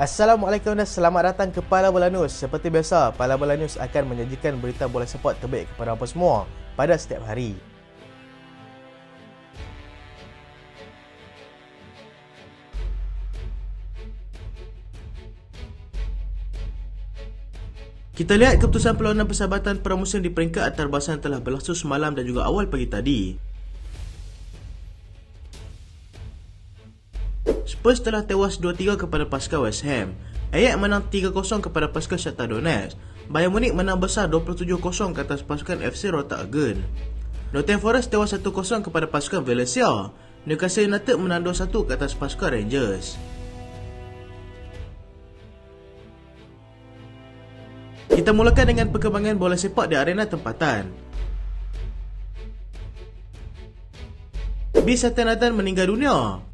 Assalamualaikum dan selamat datang ke Pala Bola News. Seperti biasa, Pala Bola News akan menyajikan berita bola sepak terbaik kepada anda semua pada setiap hari. Kita lihat keputusan perlawanan persahabatan pramusim di peringkat antarabangsa telah berlangsung semalam dan juga awal pagi tadi. Spurs telah tewas 2-3 kepada pasukan West Ham. Ajax menang 3-0 kepada pasukan Shakhtar Donetsk. Bayern Munich menang besar 27-0 ke atas pasukan FC Rotterdam. Nottingham Forest tewas 1-0 kepada pasukan Valencia. Newcastle United menang 2-1 ke atas pasukan Rangers. Kita mulakan dengan perkembangan bola sepak di arena tempatan. B.Satya Nathan meninggal dunia.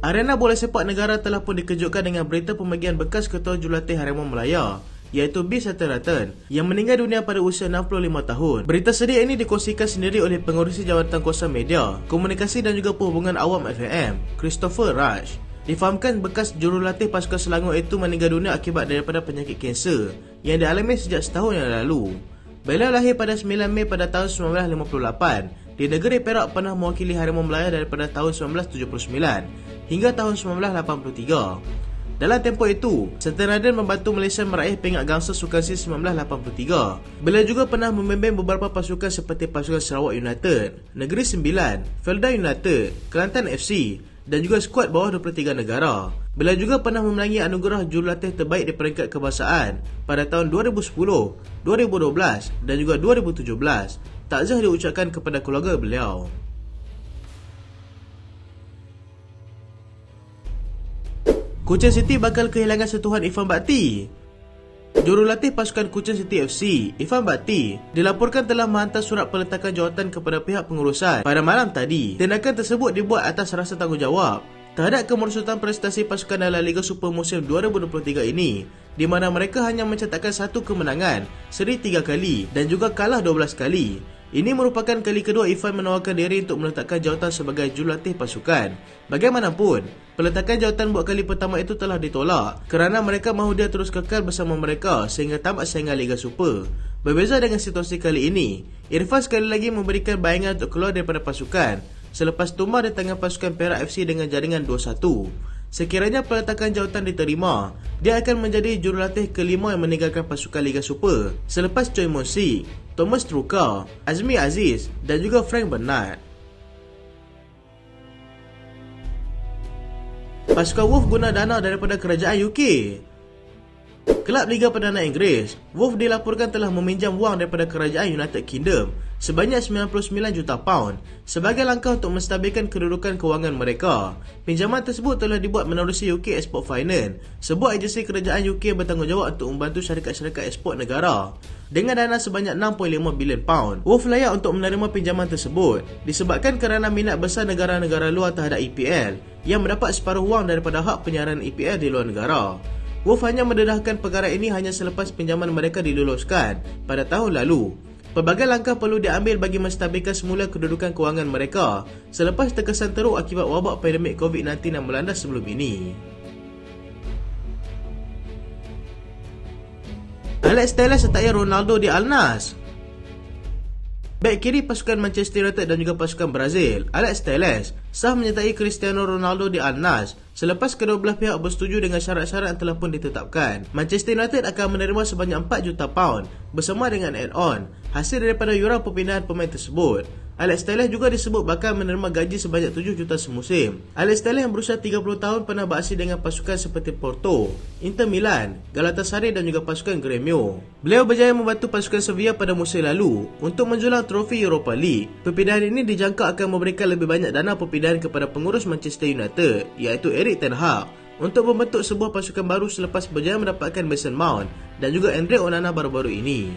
Arena bola sepak negara telah pun dikejutkan dengan berita pembagian bekas ketua jurulatih Harimau Melaya, iaitu B.Satya Nathan, yang meninggal dunia pada usia 65 tahun. Berita sedih ini dikongsikan sendiri oleh pengurusi Jabatan Kuasa Media, Komunikasi dan juga Perhubungan Awam FAM, Christopher Raj. Difahamkan bekas jurulatih pasukan Selangor itu meninggal dunia akibat daripada penyakit kanser yang dialami sejak setahun yang lalu. Beliau lahir pada 9 Mei pada tahun 1958 di negeri Perak, pernah mewakili Harimau Melaya daripada tahun 1979 hingga tahun 1983. Dalam tempoh itu, Satya Nathan membantu Malaysia meraih pingat gangsa Sukan SEA 1983. Beliau juga pernah membimbing beberapa pasukan seperti pasukan Sarawak United, Negeri Sembilan, Felda United, Kelantan FC dan juga skuad bawah 23 negara. Beliau juga pernah memenangi anugerah jurulatih terbaik di peringkat kebangsaan pada tahun 2010, 2012 dan juga 2017. Takziah diucapkan kepada keluarga beliau. Kuching City bakal kehilangan sentuhan Irfan Bhakti. Jurulatih pasukan Kuching City FC, Irfan Bhakti, dilaporkan telah menghantar surat peletakan jawatan kepada pihak pengurusan pada malam tadi. Tindakan tersebut dibuat atas rasa tanggungjawab terhadap kemerosotan prestasi pasukan dalam Liga Super musim 2023 ini, di mana mereka hanya mencatatkan satu kemenangan, seri 3 kali dan juga kalah 12 kali. Ini merupakan kali kedua Irfan menawarkan diri untuk meletakkan jawatan sebagai jurulatih pasukan. Bagaimanapun, peletakan jawatan buat kali pertama itu telah ditolak kerana mereka mahu dia terus kekal bersama mereka sehingga tamat saingan Liga Super. Berbeza dengan situasi kali ini, Irfan sekali lagi memberikan bayangan untuk keluar daripada pasukan selepas tumbang di tangan pasukan Perak FC dengan jaringan 2-1. Sekiranya peletakan jawatan diterima, dia akan menjadi jurulatih kelima yang meninggalkan pasukan Liga Super selepas Choi Mon-si, Thomas Truka, Azmi Aziz dan juga Frank Bernard. Pasukan Wolves guna dana daripada kerajaan UK. Kelab Liga Perdana Inggeris, Wolves dilaporkan telah meminjam wang daripada kerajaan United Kingdom sebanyak 99 juta pound sebagai langkah untuk menstabilkan kedudukan kewangan mereka. Pinjaman tersebut telah dibuat menerusi UK Export Finance, sebuah agensi kerajaan UK yang bertanggungjawab untuk membantu syarikat-syarikat ekspor negara. Dengan dana sebanyak 6.5 bilion pound, Wolves layak untuk menerima pinjaman tersebut disebabkan kerana minat besar negara-negara luar terhadap EPL yang mendapat separuh wang daripada hak penyiaran EPL di luar negara. Wolves hanya mendedahkan perkara ini hanya selepas pinjaman mereka diluluskan pada tahun lalu. Pelbagai langkah perlu diambil bagi menstabilkan semula kedudukan kewangan mereka selepas terkesan teruk akibat wabak pandemik COVID-19 yang melanda sebelum ini. Alex Telles sertai Ronaldo di Al Nassr. Bek kiri pasukan Manchester United dan juga pasukan Brazil, Alex Telles, sah menyertai Cristiano Ronaldo di Al Nassr selepas kedua belah pihak bersetuju dengan syarat-syarat yang telah pun ditetapkan. Manchester United akan menerima sebanyak 4 juta pound bersama dengan add-on hasil daripada yuran perpindahan pemain tersebut. Alex Telles juga disebut bakal menerima gaji sebanyak 7 juta semusim. Alex Telles yang berusia 30 tahun pernah beraksi dengan pasukan seperti Porto, Inter Milan, Galatasaray dan juga pasukan Gremio. Beliau berjaya membantu pasukan Sevilla pada musim lalu untuk menjulang trofi Europa League. Perpindahan ini dijangka akan memberikan lebih banyak dana perpindahan kepada pengurus Manchester United, iaitu Erik ten Hag, untuk membentuk sebuah pasukan baru selepas berjaya mendapatkan Mason Mount dan juga Andre Onana baru-baru ini.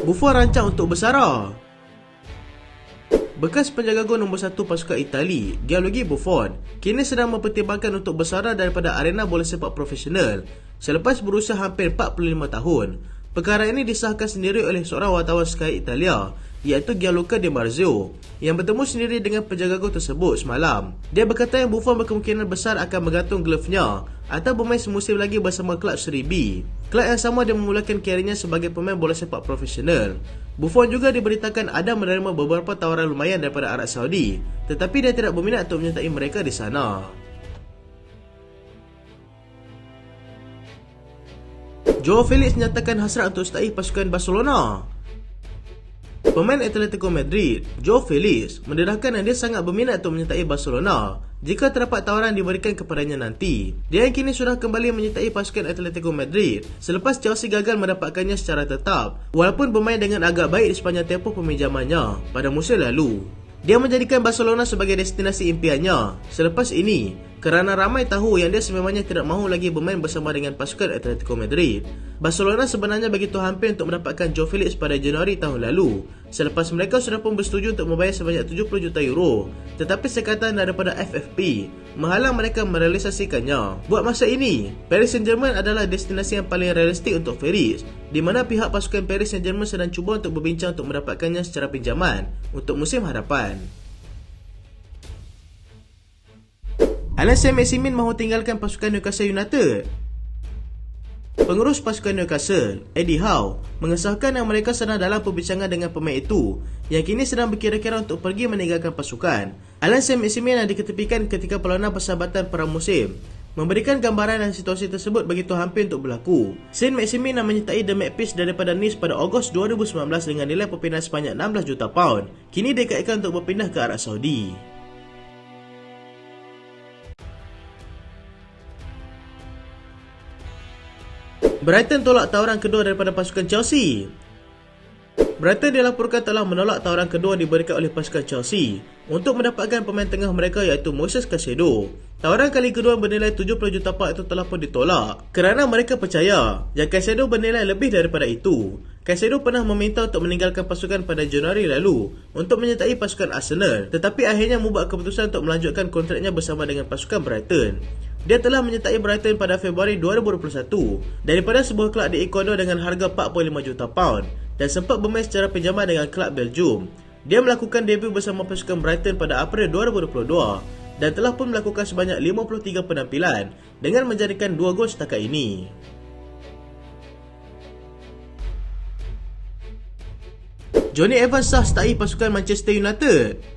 Buffon rancang untuk bersara. Bekas penjaga gol nombor 1 pasukan Itali, Gianluigi Buffon, kini sedang mempertimbangkan untuk bersara daripada arena bola sepak profesional selepas berusia hampir 45 tahun. Perkara ini disahkan sendiri oleh seorang wartawan Sky Italia iaitu Gianluca Di Marzio, yang bertemu sendiri dengan penjaga gol tersebut semalam. Dia berkata yang Buffon berkemungkinan besar akan menggantung glove-nya atau bermain semusim lagi bersama klub Serie B. Klub yang sama dia memulakan kariernya sebagai pemain bola sepak profesional. Buffon juga diberitakan ada menerima beberapa tawaran lumayan daripada Arab Saudi, tetapi dia tidak berminat untuk menyertai mereka di sana. Joao Felix menyatakan hasrat untuk sertai pasukan Barcelona. Pemain Atletico Madrid, Joao Felix, mendedahkan yang dia sangat berminat untuk menyertai Barcelona jika terdapat tawaran diberikan kepadanya nanti. Dia yang kini sudah kembali menyertai pasukan Atletico Madrid selepas Chelsea gagal mendapatkannya secara tetap, walaupun bermain dengan agak baik di sepanjang tempoh peminjamannya pada musim lalu. Dia menjadikan Barcelona sebagai destinasi impiannya selepas ini kerana ramai tahu yang dia sememangnya tidak mahu lagi bermain bersama dengan pasukan Atletico Madrid. Barcelona sebenarnya begitu hampir untuk mendapatkan Joao Felix pada Januari tahun lalu selepas mereka sudah pun bersetuju untuk membayar sebanyak 70 juta euro, tetapi sekatan daripada FFP menghalang mereka merealisasikannya. Buat masa ini, Paris Saint-Germain adalah destinasi yang paling realistik untuk Felix, di mana pihak pasukan Paris Saint-Germain sedang cuba untuk berbincang untuk mendapatkannya secara pinjaman untuk musim hadapan. Alan Saint-Maximin mahu tinggalkan pasukan Newcastle United. Pengurus pasukan Newcastle, Eddie Howe, mengesahkan yang mereka sedang dalam perbincangan dengan pemain itu yang kini sedang berkira-kira untuk pergi meninggalkan pasukan. Alan Saint-Maximin yang diketepikan ketika perlawanan persahabatan pramusim memberikan gambaran dan situasi tersebut begitu hampir untuk berlaku. Saint-Maximin yang menyertai The Magpies daripada Nice pada Ogos 2019 dengan nilai perpindahan sebanyak 16 juta pound, kini dikaitkan untuk berpindah ke Arab Saudi. Brighton tolak tawaran kedua daripada pasukan Chelsea. Brighton dilaporkan telah menolak tawaran kedua diberikan oleh pasukan Chelsea untuk mendapatkan pemain tengah mereka iaitu Moises Caicedo. Tawaran kali kedua bernilai 70 juta pound itu telah pun ditolak kerana mereka percaya yang Caicedo bernilai lebih daripada itu. Caicedo pernah meminta untuk meninggalkan pasukan pada Januari lalu untuk menyertai pasukan Arsenal, tetapi akhirnya membuat keputusan untuk melanjutkan kontraknya bersama dengan pasukan Brighton. Dia telah menyertai Brighton pada Februari 2021 daripada sebuah kelab di Ecuador dengan harga 45 juta pound dan sempat bermain secara pinjaman dengan kelab Belgium. Dia melakukan debut bersama pasukan Brighton pada April 2022 dan telah pun melakukan sebanyak 53 penampilan dengan menjadikan 2 gol setakat ini. Jonny Evans sah sertai pasukan Manchester United.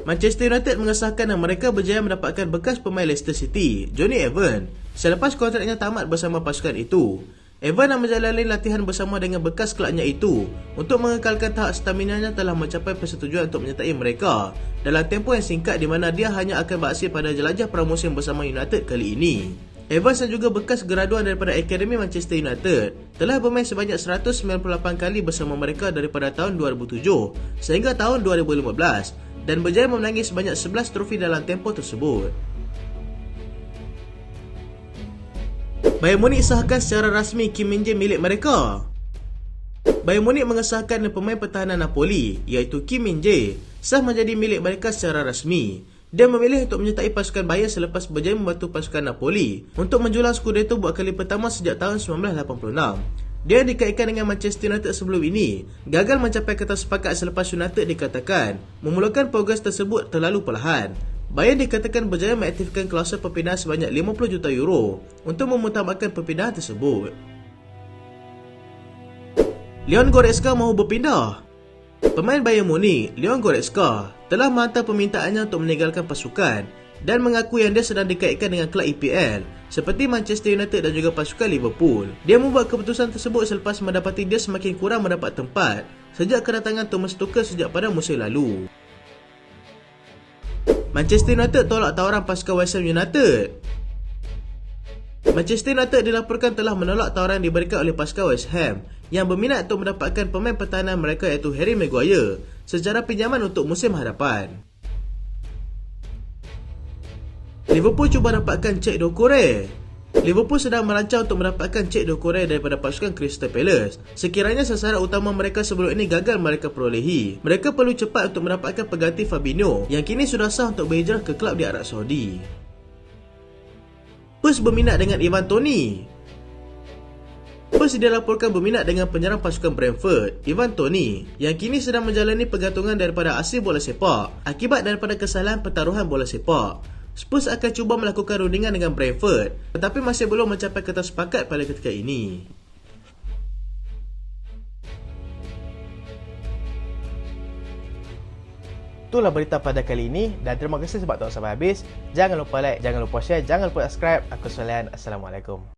Manchester United mengesahkan yang mereka berjaya mendapatkan bekas pemain Leicester City, Jonny Evans, selepas kontraknya tamat bersama pasukan itu. Evans yang menjalani latihan bersama dengan bekas kelabnya itu untuk mengekalkan tahap stamina-nya telah mencapai persetujuan untuk menyertai mereka dalam tempoh yang singkat di mana dia hanya akan beraksi pada jelajah pramusim bersama United kali ini. Evans yang juga bekas graduan daripada Akademi Manchester United telah bermain sebanyak 198 kali bersama mereka daripada tahun 2007 sehingga tahun 2015 dan berjaya memenangi sebanyak 11 trofi dalam tempoh tersebut. Bayern Munich sahkan secara rasmi Kim Min-jae milik mereka. Bayern Munich mengesahkan pemain pertahanan Napoli iaitu Kim Min-jae sah menjadi milik mereka secara rasmi. Dia memilih untuk menyertai pasukan Bayern selepas berjaya membantu pasukan Napoli untuk menjulang Scudetto buat kali pertama sejak tahun 1986. Dia dikaitkan dengan Manchester United sebelum ini gagal mencapai kata sepakat selepas United dikatakan memulakan progres tersebut terlalu perlahan. Bayern dikatakan berjaya mengaktifkan klausul perpindahan sebanyak 50 juta euro untuk memutamakan perpindahan tersebut. Leon Goretzka mahu berpindah. Pemain Bayern Munich, Leon Goretzka, telah menghantar permintaannya untuk meninggalkan pasukan dan mengaku yang dia sedang dikaitkan dengan kelab EPL seperti Manchester United dan juga pasukan Liverpool. Dia membuat keputusan tersebut selepas mendapati dia semakin kurang mendapat tempat sejak kedatangan Thomas Tuchel sejak pada musim lalu. Manchester United tolak tawaran pasukan West Ham United. Manchester United dilaporkan telah menolak tawaran yang diberikan oleh pasukan West Ham yang berminat untuk mendapatkan pemain pertahanan mereka iaitu Harry Maguire secara pinjaman untuk musim hadapan. Liverpool cuba dapatkan Cheick Doucouré. Liverpool sedang merancang untuk mendapatkan Cheick Doucouré daripada pasukan Crystal Palace. Sekiranya sasaran utama mereka sebelum ini gagal mereka perolehi, mereka perlu cepat untuk mendapatkan pengganti Fabinho yang kini sudah sah untuk berhijrah ke kelab di Arab Saudi. Spurs berminat dengan Ivan Toney. Spurs dilaporkan berminat dengan penyerang pasukan Brentford, Ivan Toney, yang kini sedang menjalani pergantungan daripada Asing Bola Sepak akibat daripada kesalahan pertaruhan bola sepak. Spurs akan cuba melakukan rundingan dengan Brentford, tetapi masih belum mencapai kata sepakat pada ketika ini. Itulah berita pada kali ini dan terima kasih sebab tengok sampai habis. Jangan lupa like, jangan lupa share, jangan lupa subscribe. Aku Solian. Assalamualaikum.